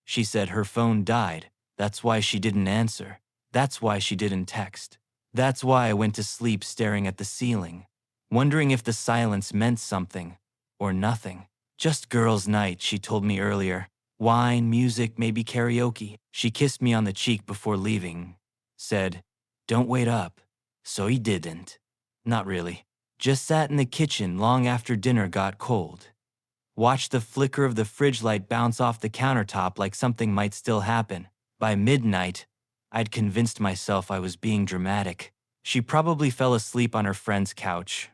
She said her phone died. That's why she didn't answer. That's why she didn't text. That's why I went to sleep staring at the ceiling, wondering if the silence meant something or nothing. Just girls' night, she told me earlier. Wine, music, maybe karaoke. She kissed me on the cheek before leaving. Said, "Don't wait up." So he didn't. Not really. Just sat in the kitchen long after dinner got cold. Watched the flicker of the fridge light bounce off the countertop like something might still happen. By midnight, I'd convinced myself I was being dramatic. She probably fell asleep on her friend's couch.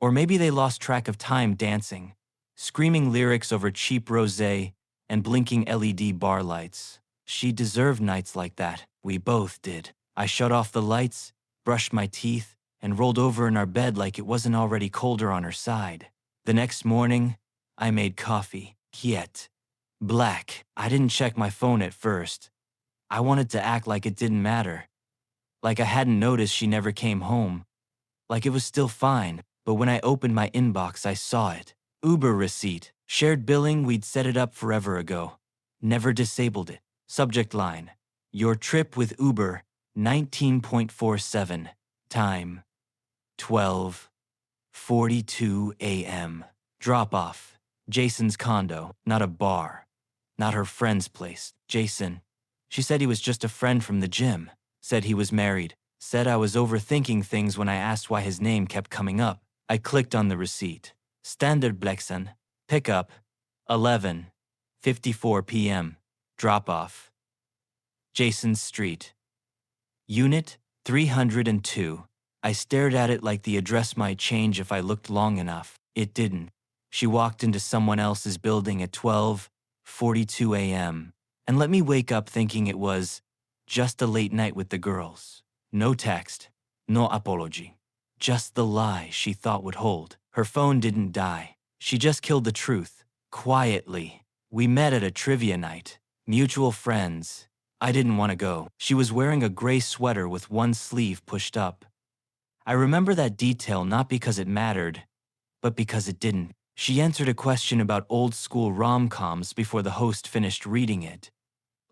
Or maybe they lost track of time dancing, screaming lyrics over cheap rosé and blinking LED bar lights. She deserved nights like that. We both did. I shut off the lights, brushed my teeth, and rolled over in our bed like it wasn't already colder on her side. The next morning, I made coffee. Yet. Black. I didn't check my phone at first. I wanted to act like it didn't matter. Like I hadn't noticed she never came home. Like it was still fine. But when I opened my inbox, I saw it. Uber receipt. Shared billing, we'd set it up forever ago. Never disabled it. Subject line. Your trip with Uber, 19.47. Time, 12:42 a.m. Drop-off. Jason's condo, not a bar. Not her friend's place. Jason. She said he was just a friend from the gym. Said he was married. Said I was overthinking things when I asked why his name kept coming up. I clicked on the receipt. Standard Blexen. Pickup, 11:54 p.m. Drop-off. Jason's Street. Unit 302. I stared at it like the address might change if I looked long enough. It didn't. She walked into someone else's building at 12:42 a.m. and let me wake up thinking it was just a late night with the girls. No text, no apology. Just the lie she thought would hold. Her phone didn't die. She just killed the truth. Quietly. We met at a trivia night. Mutual friends. I didn't want to go. She was wearing a gray sweater with one sleeve pushed up. I remember that detail not because it mattered, but because it didn't. She answered a question about old-school rom-coms before the host finished reading it.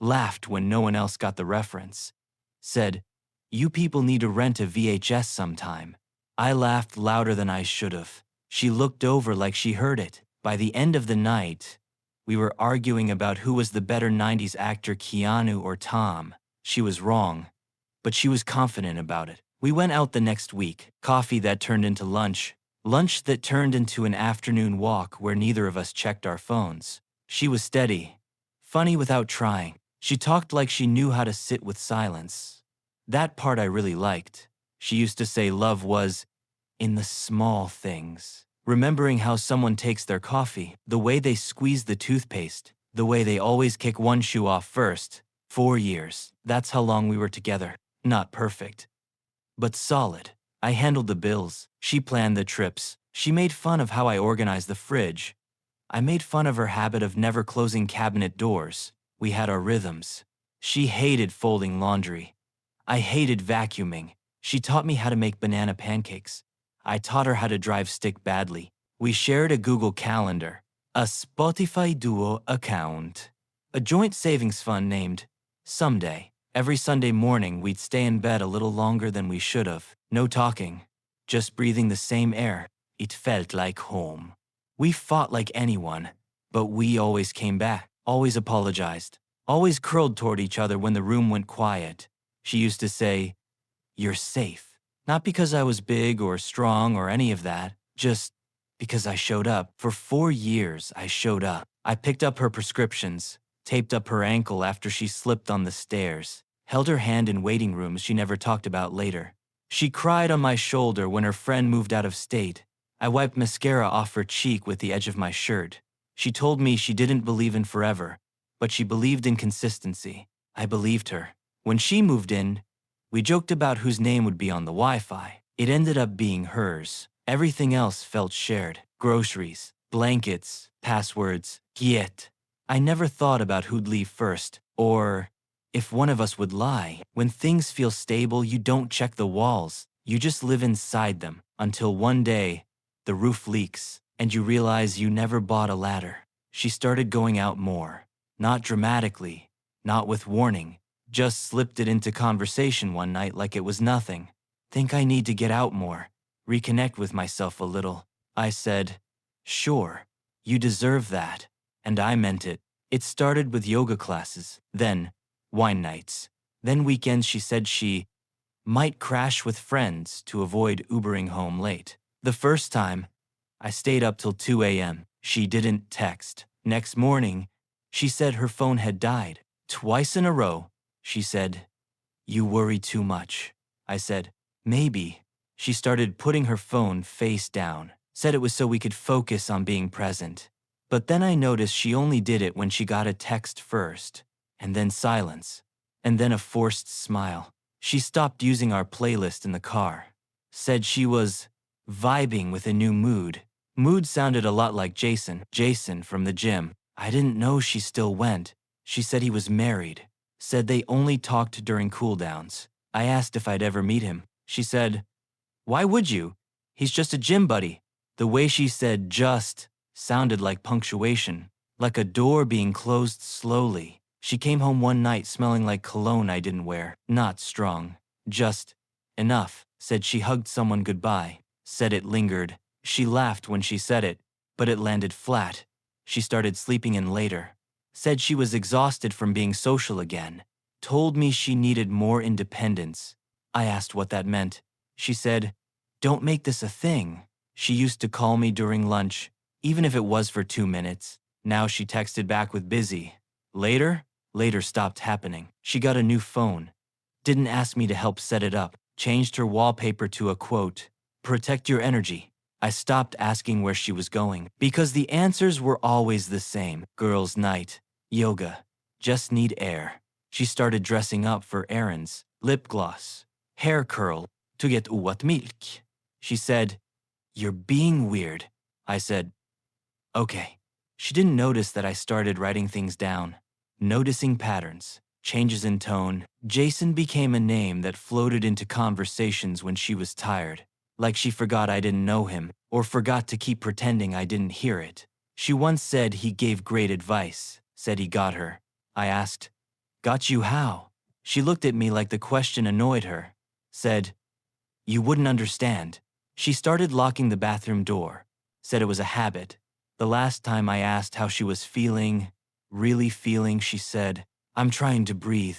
Laughed when no one else got the reference. Said, "You people need to rent a VHS sometime." I laughed louder than I should have. She looked over like she heard it. By the end of the night, we were arguing about who was the better 90s actor, Keanu or Tom. She was wrong, but she was confident about it. We went out the next week. Coffee that turned into lunch. Lunch that turned into an afternoon walk where neither of us checked our phones. She was steady. Funny without trying. She talked like she knew how to sit with silence. That part I really liked. She used to say love was in the small things. Remembering how someone takes their coffee, the way they squeeze the toothpaste, the way they always kick one shoe off first. 4 years. That's how long we were together. Not perfect, but solid. I handled the bills. She planned the trips. She made fun of how I organized the fridge. I made fun of her habit of never closing cabinet doors. We had our rhythms. She hated folding laundry. I hated vacuuming. She taught me how to make banana pancakes. I taught her how to drive stick badly. We shared a Google Calendar, a Spotify Duo account, a joint savings fund named Someday. Every Sunday morning, we'd stay in bed a little longer than we should have. No talking, just breathing the same air. It felt like home. We fought like anyone, but we always came back, always apologized, always curled toward each other when the room went quiet. She used to say, "You're safe." Not because I was big or strong or any of that, just because I showed up. For 4 years, I showed up. I picked up her prescriptions, taped up her ankle after she slipped on the stairs, held her hand in waiting rooms she never talked about later. She cried on my shoulder when her friend moved out of state. I wiped mascara off her cheek with the edge of my shirt. She told me she didn't believe in forever, but she believed in consistency. I believed her. When she moved in, we joked about whose name would be on the Wi-Fi. It ended up being hers. Everything else felt shared. Groceries, blankets, passwords. Yet, I never thought about who'd leave first, or if one of us would lie. When things feel stable, you don't check the walls. You just live inside them, until one day, the roof leaks, and you realize you never bought a ladder. She started going out more. Not dramatically, not with warning, just slipped it into conversation one night like it was nothing. Think I need to get out more, reconnect with myself a little. I said, sure, you deserve that. And I meant it. It started with yoga classes, then wine nights, then weekends. She said she might crash with friends to avoid Ubering home late. The first time, I stayed up till 2 a.m. She didn't text. Next morning, she said her phone had died. Twice in a row, she said, "You worry too much." I said, "Maybe." She started putting her phone face down, said it was so we could focus on being present. But then I noticed she only did it when she got a text first, and then silence, and then a forced smile. She stopped using our playlist in the car, said she was vibing with a new mood. Mood sounded a lot like Jason from the gym. I didn't know she still went. She said he was married, said they only talked during cooldowns. I asked if I'd ever meet him. She said, "Why would you? He's just a gym buddy." The way she said "just" sounded like punctuation, like a door being closed slowly. She came home one night smelling like cologne I didn't wear. Not strong, just enough. Said she hugged someone goodbye. Said it lingered. She laughed when she said it, but it landed flat. She started sleeping in later. Said she was exhausted from being social again. Told me she needed more independence. I asked what that meant. She said, "Don't make this a thing." She used to call me during lunch, even if it was for 2 minutes. Now she texted back with busy. Later stopped happening. She got a new phone. Didn't ask me to help set it up. Changed her wallpaper to a quote, "Protect your energy." I stopped asking where she was going, because the answers were always the same. Girls' night, yoga, just need air. She started dressing up for errands, lip gloss, hair curl, to get uat milk. She said, "You're being weird." I said, "Okay." She didn't notice that I started writing things down, noticing patterns, changes in tone. Jason became a name that floated into conversations when she was tired, like she forgot I didn't know him, or forgot to keep pretending I didn't hear it. She once said he gave great advice, said he got her. I asked, "Got you how?" She looked at me like the question annoyed her, said, "You wouldn't understand." She started locking the bathroom door, said it was a habit. The last time I asked how she was feeling, really feeling, she said, "I'm trying to breathe.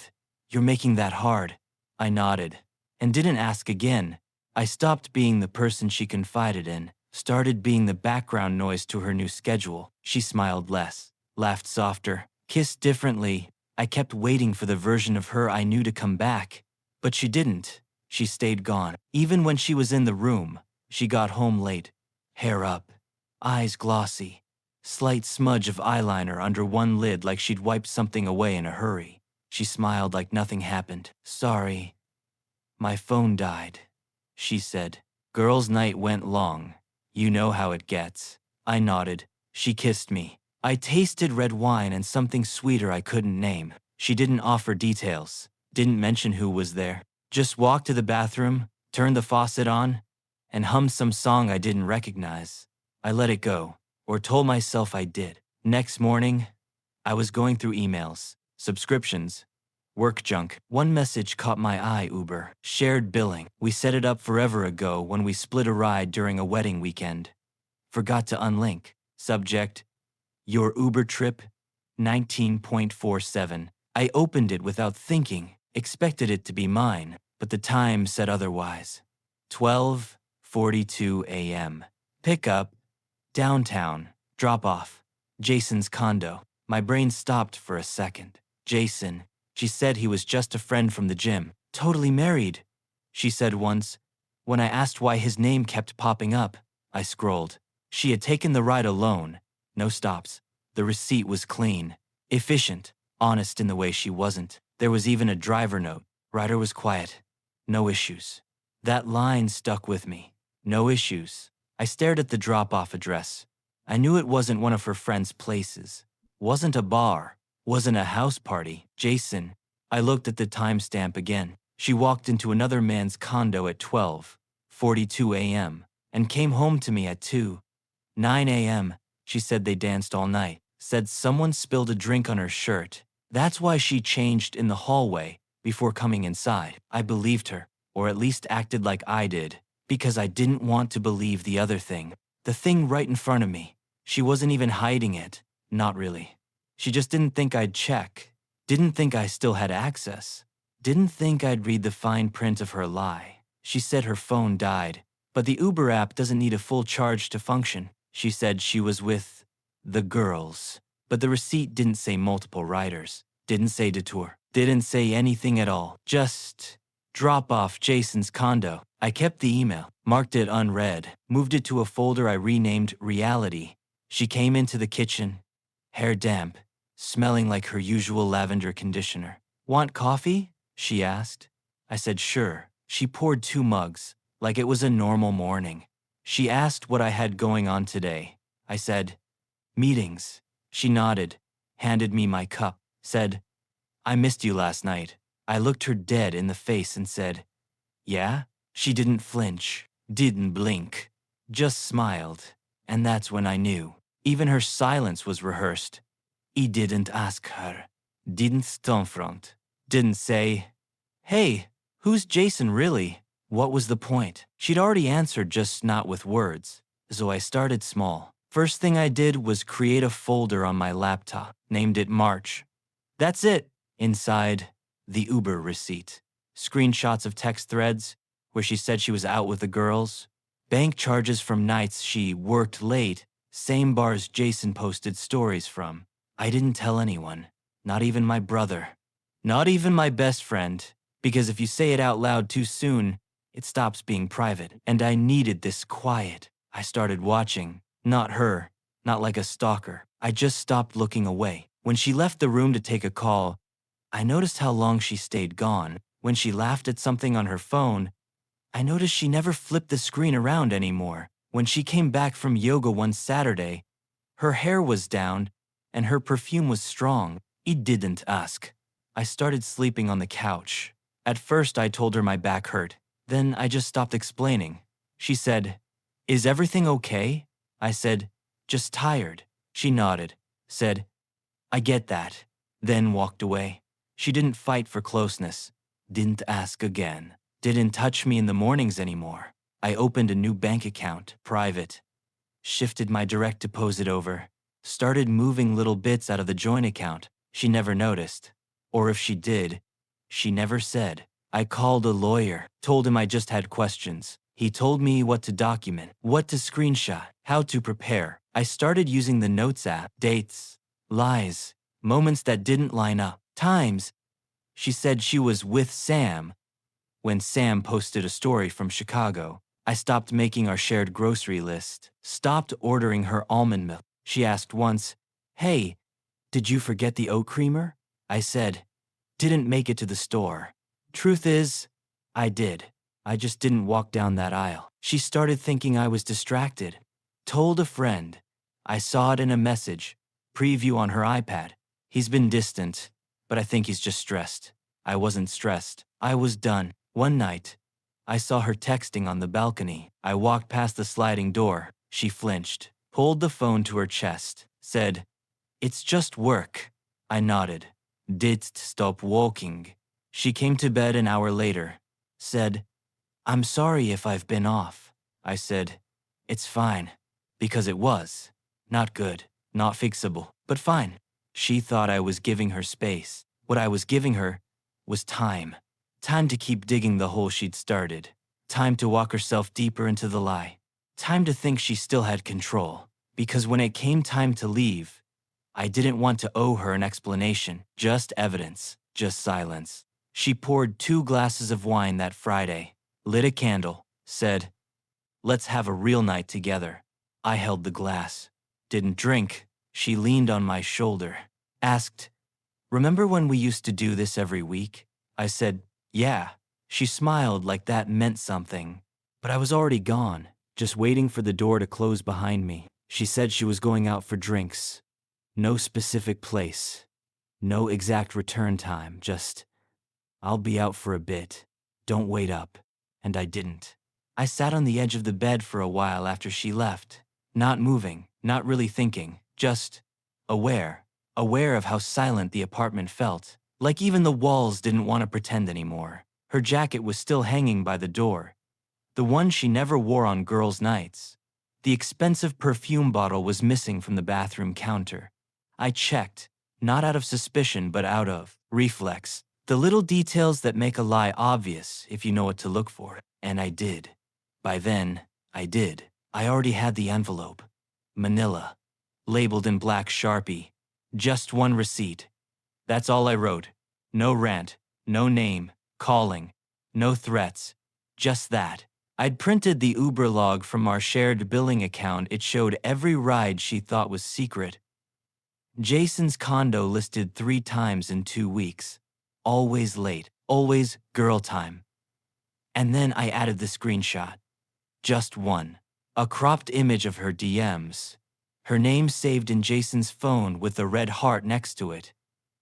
You're making that hard." I nodded and didn't ask again. I stopped being the person she confided in, started being the background noise to her new schedule. She smiled less, laughed softer, kissed differently. I kept waiting for the version of her I knew to come back, but she didn't. She stayed gone. Even when she was in the room, she got home late, hair up, eyes glossy, slight smudge of eyeliner under one lid like she'd wiped something away in a hurry. She smiled like nothing happened. "Sorry, my phone died," she said. Girls' night went long. You know how it gets. I nodded. She kissed me. I tasted red wine and something sweeter I couldn't name. She didn't offer details, didn't mention who was there. Just walked to the bathroom, turned the faucet on, and hummed some song I didn't recognize. I let it go, or told myself I did. Next morning, I was going through emails, subscriptions, work junk. One message caught my eye. Uber. Shared billing. We set it up forever ago when we split a ride during a wedding weekend. Forgot to unlink. Subject, "Your Uber trip, 19.47. I opened it without thinking, expected it to be mine, but the time said otherwise. 12:42 a.m. Pickup, downtown, drop off, Jason's condo. My brain stopped for a second. Jason. She said he was just a friend from the gym. Totally married, she said once. When I asked why his name kept popping up, I scrolled. She had taken the ride alone. No stops. The receipt was clean, efficient, honest in the way she wasn't. There was even a driver note. Rider was quiet. No issues. That line stuck with me. No issues. I stared at the drop-off address. I knew it wasn't one of her friend's places. Wasn't a bar. Wasn't a house party. Jason. I looked at the timestamp again. She walked into another man's condo at 12:42 a.m. and came home to me at 2:09 a.m. She said they danced all night. Said someone spilled a drink on her shirt. That's why she changed in the hallway before coming inside. I believed her, or at least acted like I did, because I didn't want to believe the other thing. The thing right in front of me. She wasn't even hiding it. Not really. She just didn't think I'd check. Didn't think I still had access. Didn't think I'd read the fine print of her lie. She said her phone died, but the Uber app doesn't need a full charge to function. She said she was with the girls, but the receipt didn't say multiple riders, didn't say detour, didn't say anything at all, just drop off Jason's condo. I kept the email, marked it unread, moved it to a folder I renamed Reality. She came into the kitchen, hair damp, smelling like her usual lavender conditioner. Want coffee? She asked. I said sure. She poured 2 mugs, like it was a normal morning. She asked what I had going on today. I said, meetings. She nodded, handed me my cup, said, I missed you last night. I looked her dead in the face and said, yeah? She didn't flinch, didn't blink, just smiled. And that's when I knew. Even her silence was rehearsed. He didn't ask her, didn't stonefront, didn't say, hey, who's Jason really? What was the point? She'd already answered, just not with words. So I started small. First thing I did was create a folder on my laptop, named it March. That's it. Inside, the Uber receipt. Screenshots of text threads where she said she was out with the girls. Bank charges from nights she worked late, same bars Jason posted stories from. I didn't tell anyone, not even my brother, not even my best friend, because if you say it out loud too soon, it stops being private. And I needed this quiet. I started watching, not her, not like a stalker. I just stopped looking away. When she left the room to take a call, I noticed how long she stayed gone. When she laughed at something on her phone, I noticed she never flipped the screen around anymore. When she came back from yoga one Saturday, her hair was down and her perfume was strong. He didn't ask. I started sleeping on the couch. At first I told her my back hurt. Then I just stopped explaining. She said, is everything okay? I said, just tired. She nodded, said, I get that, then walked away. She didn't fight for closeness, didn't ask again, didn't touch me in the mornings anymore. I opened a new bank account, private, shifted my direct deposit over, started moving little bits out of the joint account. She never noticed. Or if she did, she never said. I called a lawyer, told him I just had questions. He told me what to document, what to screenshot, how to prepare. I started using the Notes app, dates, lies, moments that didn't line up, times. She said she was with Sam when Sam posted a story from Chicago. I stopped making our shared grocery list, stopped ordering her almond milk. She asked once, hey, did you forget the oat creamer? I said, didn't make it to the store. Truth is, I did. I just didn't walk down that aisle. She started thinking I was distracted. Told a friend. I saw it in a message, preview on her iPad. He's been distant, but I think he's just stressed. I wasn't stressed. I was done. One night, I saw her texting on the balcony. I walked past the sliding door. She flinched, pulled the phone to her chest, said, it's just work. I nodded. Didst stop walking. She came to bed an hour later, said, I'm sorry if I've been off. I said, it's fine, because it was. Not good, not fixable, but fine. She thought I was giving her space. What I was giving her was time. Time to keep digging the hole she'd started. Time to walk herself deeper into the lie. Time to think she still had control. Because when it came time to leave, I didn't want to owe her an explanation, just evidence, just silence. She poured 2 glasses of wine that Friday, lit a candle, said, let's have a real night together. I held the glass. Didn't drink. She leaned on my shoulder, asked, remember when we used to do this every week? I said, yeah. She smiled like that meant something. But I was already gone, just waiting for the door to close behind me. She said she was going out for drinks. No specific place. No exact return time, just, I'll be out for a bit. Don't wait up. And I didn't. I sat on the edge of the bed for a while after she left, not moving, not really thinking, just aware, aware of how silent the apartment felt, like even the walls didn't want to pretend anymore. Her jacket was still hanging by the door, the one she never wore on girls' nights. The expensive perfume bottle was missing from the bathroom counter. I checked, not out of suspicion but out of reflex. The little details that make a lie obvious if you know what to look for. And I did. By then, I did. I already had the envelope. Manila. Labeled in black Sharpie. Just one receipt. That's all I wrote. No rant, no name, calling, no threats. Just that. I'd printed the Uber log from our shared billing account. It showed every ride she thought was secret. Jason's condo listed 3 times in 2 weeks. Always late, always girl time. And then I added the screenshot. Just one. A cropped image of her DMs. Her name saved in Jason's phone with the red heart next to it.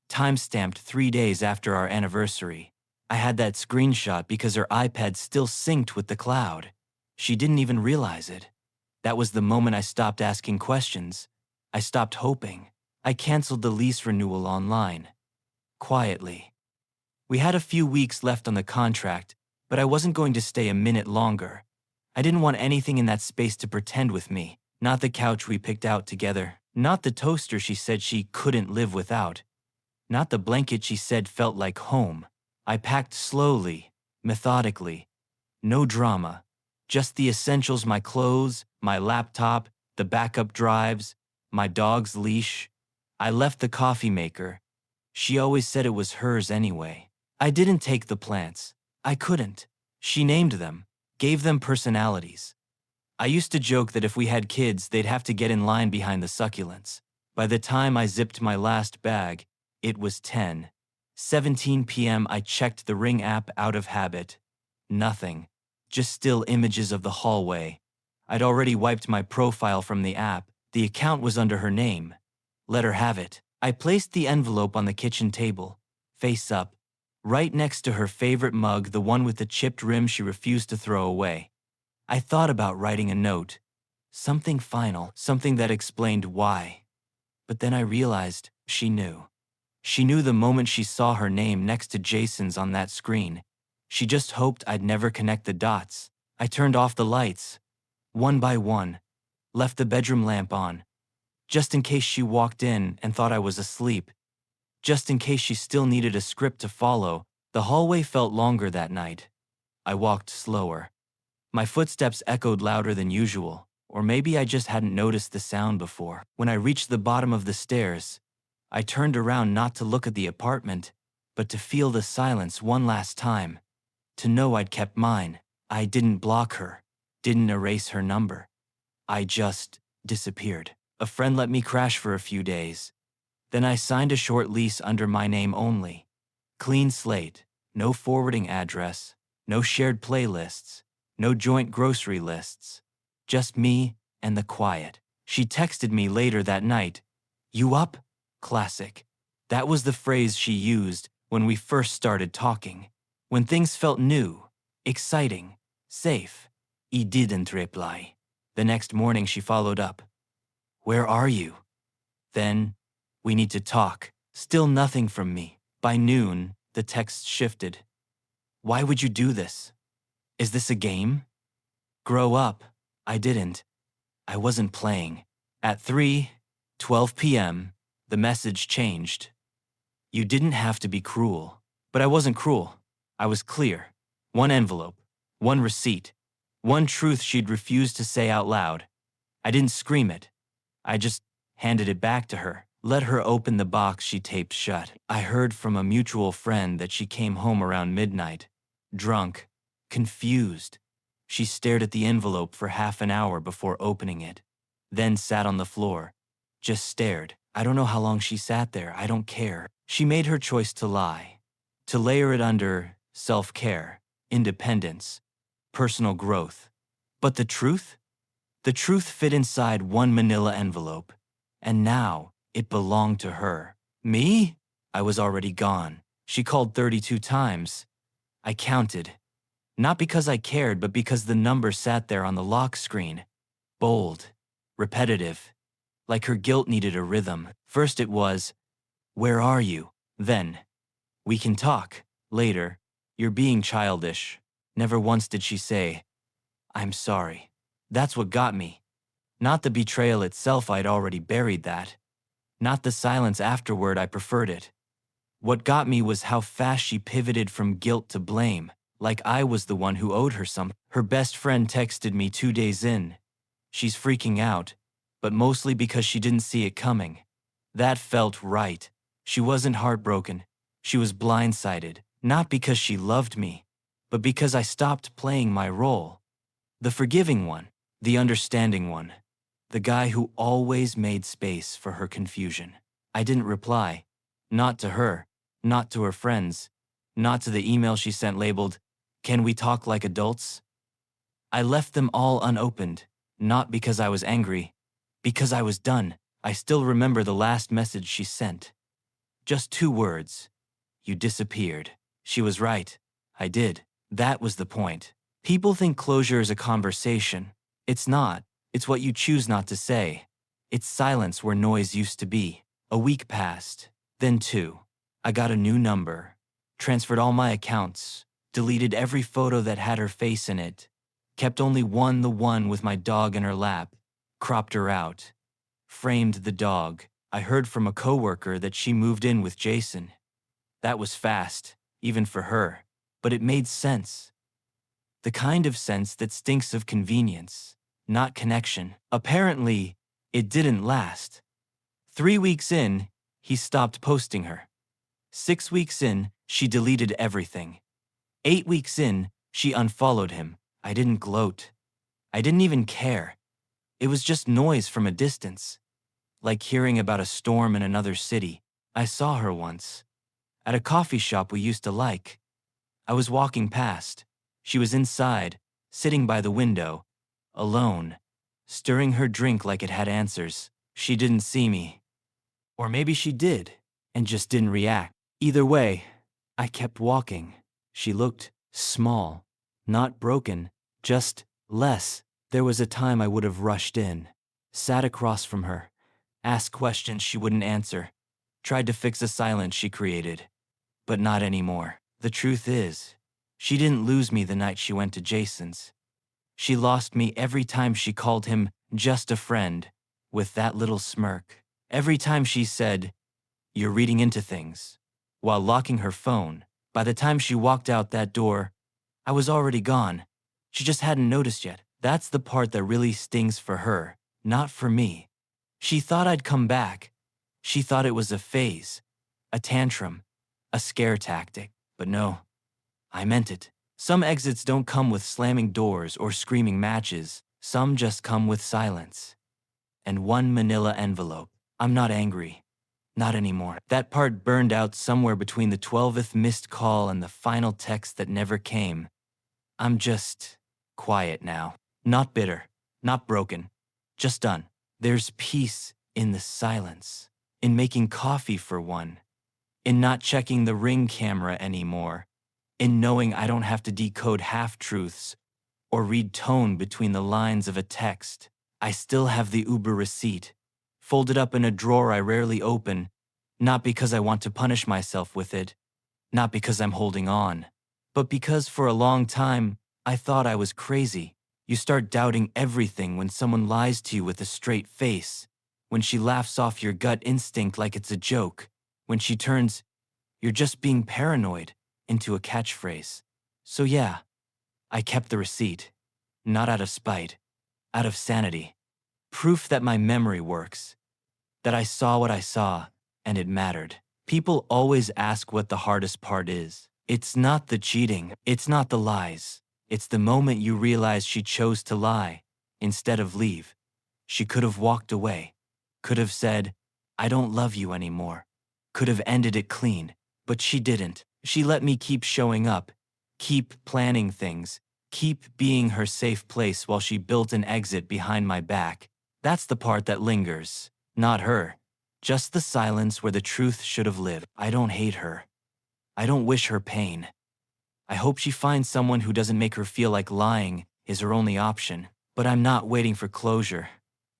Timestamped 3 days after our anniversary. I had that screenshot because her iPad still synced with the cloud. She didn't even realize it. That was the moment I stopped asking questions. I stopped hoping. I canceled the lease renewal online. Quietly. We had a few weeks left on the contract, but I wasn't going to stay a minute longer. I didn't want anything in that space to pretend with me. Not the couch we picked out together. Not the toaster she said she couldn't live without. Not the blanket she said felt like home. I packed slowly, methodically. No drama. Just the essentials: my clothes, my laptop, the backup drives, my dog's leash. I left the coffee maker. She always said it was hers anyway. I didn't take the plants. I couldn't. She named them, gave them personalities. I used to joke that if we had kids, they'd have to get in line behind the succulents. By the time I zipped my last bag, it was 10:17 p.m. I checked the Ring app out of habit. Nothing. Just still images of the hallway. I'd already wiped my profile from the app. The account was under her name. Let her have it. I placed the envelope on the kitchen table, face up, right next to her favorite mug, the one with the chipped rim she refused to throw away. I thought about writing a note. Something final, something that explained why. But then I realized she knew. She knew the moment she saw her name next to Jason's on that screen. She just hoped I'd never connect the dots. I turned off the lights, one by one, left the bedroom lamp on, just in case she walked in and thought I was asleep, just in case she still needed a script to follow. The hallway felt longer that night. I walked slower. My footsteps echoed louder than usual, or maybe I just hadn't noticed the sound before. When I reached the bottom of the stairs, I turned around not to look at the apartment, but to feel the silence one last time. To know I'd kept mine. I didn't block her, didn't erase her number. I just disappeared. A friend let me crash for a few days. Then I signed a short lease under my name only. Clean slate, no forwarding address, no shared playlists, no joint grocery lists. Just me and the quiet. She texted me later that night. "You up?" Classic. That was the phrase she used when we first started talking. When things felt new, exciting, safe. I didn't reply. The next morning she followed up. "Where are you?" Then, "We need to talk." Still nothing from me. By noon, the text shifted. "Why would you do this? Is this a game?" Grow up. I didn't. I wasn't playing. At 3:12 p.m., the message changed. "You didn't have to be cruel." But I wasn't cruel. I was clear. One envelope, one receipt, one truth she'd refused to say out loud. I didn't scream it. I just handed it back to her, let her open the box she taped shut. I heard from a mutual friend that she came home around midnight, drunk, confused. She stared at the envelope for half an hour before opening it, then sat on the floor, just stared. I don't know how long she sat there. I don't care. She made her choice to lie, to layer it under self-care, independence, personal growth. But the truth? The truth fit inside one manila envelope, and now it belonged to her. Me? I was already gone. She called 32 times. I counted. Not because I cared, but because the number sat there on the lock screen. Bold, repetitive, like her guilt needed a rhythm. First it was, "Where are you?" Then, "We can talk later. You're being childish." Never once did she say, "I'm sorry." That's what got me. Not the betrayal itself, I'd already buried that. Not the silence afterward, I preferred it. What got me was how fast she pivoted from guilt to blame, like I was the one who owed her something. Her best friend texted me 2 days in. She's freaking out, but mostly because she didn't see it coming. That felt right. She wasn't heartbroken. She was blindsided, not because she loved me, but because I stopped playing my role. The forgiving one, the understanding one, the guy who always made space for her confusion. I didn't reply. Not to her, not to her friends, not to the email she sent labeled, "Can we talk like adults?" I left them all unopened, not because I was angry, because I was done. I still remember the last message she sent. Just 2 words. "You disappeared." She was right. I did. That was the point. People think closure is a conversation. It's not. It's what you choose not to say. It's silence where noise used to be. A week passed. Then 2. I got a new number. Transferred all my accounts. Deleted every photo that had her face in it. Kept only one, the one with my dog in her lap. Cropped her out. Framed the dog. I heard from a coworker that she moved in with Jason. That was fast, even for her. But it made sense. The kind of sense that stinks of convenience, not connection. Apparently, it didn't last. 3 weeks in, he stopped posting her. 6 weeks in, she deleted everything. 8 weeks in, she unfollowed him. I didn't gloat. I didn't even care. It was just noise from a distance. Like hearing about a storm in another city. I saw her once. At a coffee shop we used to like. I was walking past. She was inside, sitting by the window, alone, stirring her drink like it had answers. She didn't see me. Or maybe she did, and just didn't react. Either way, I kept walking. She looked small, not broken, just less. There was a time I would have rushed in, sat across from her, asked questions she wouldn't answer, tried to fix a silence she created. But not anymore. The truth is, she didn't lose me the night she went to Jason's. She lost me every time she called him just a friend, with that little smirk. Every time she said, "You're reading into things," while locking her phone. By the time she walked out that door, I was already gone. She just hadn't noticed yet. That's the part that really stings for her, not for me. She thought I'd come back. She thought it was a phase, a tantrum, a scare tactic. But no, I meant it. Some exits don't come with slamming doors or screaming matches. Some just come with silence. And one manila envelope. I'm not angry. Not anymore. That part burned out somewhere between the 12th missed call and the final text that never came. I'm just quiet now. Not bitter. Not broken. Just done. There's peace in the silence. In making coffee for one. In not checking the Ring camera anymore. In knowing I don't have to decode half-truths or read tone between the lines of a text. I still have the Uber receipt, folded up in a drawer I rarely open, not because I want to punish myself with it, not because I'm holding on, but because for a long time I thought I was crazy. You start doubting everything when someone lies to you with a straight face, when she laughs off your gut instinct like it's a joke, when she turns, "You're just being paranoid," into a catchphrase. So yeah, I kept the receipt, not out of spite, out of sanity. Proof that my memory works, that I saw what I saw, and it mattered. People always ask what the hardest part is. It's not the cheating, it's not the lies. It's the moment you realize she chose to lie instead of leave. She could have walked away, could have said, "I don't love you anymore," could have ended it clean, but she didn't. She let me keep showing up, keep planning things, keep being her safe place while she built an exit behind my back. That's the part that lingers, not her. Just the silence where the truth should have lived. I don't hate her. I don't wish her pain. I hope she finds someone who doesn't make her feel like lying is her only option. But I'm not waiting for closure.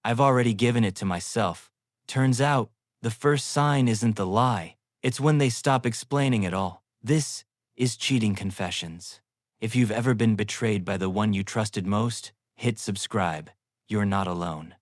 I've already given it to myself. Turns out, The first sign isn't the lie, it's when they stop explaining it all. This is Cheating Confessions. If you've ever been betrayed by the one you trusted most, hit subscribe. You're not alone.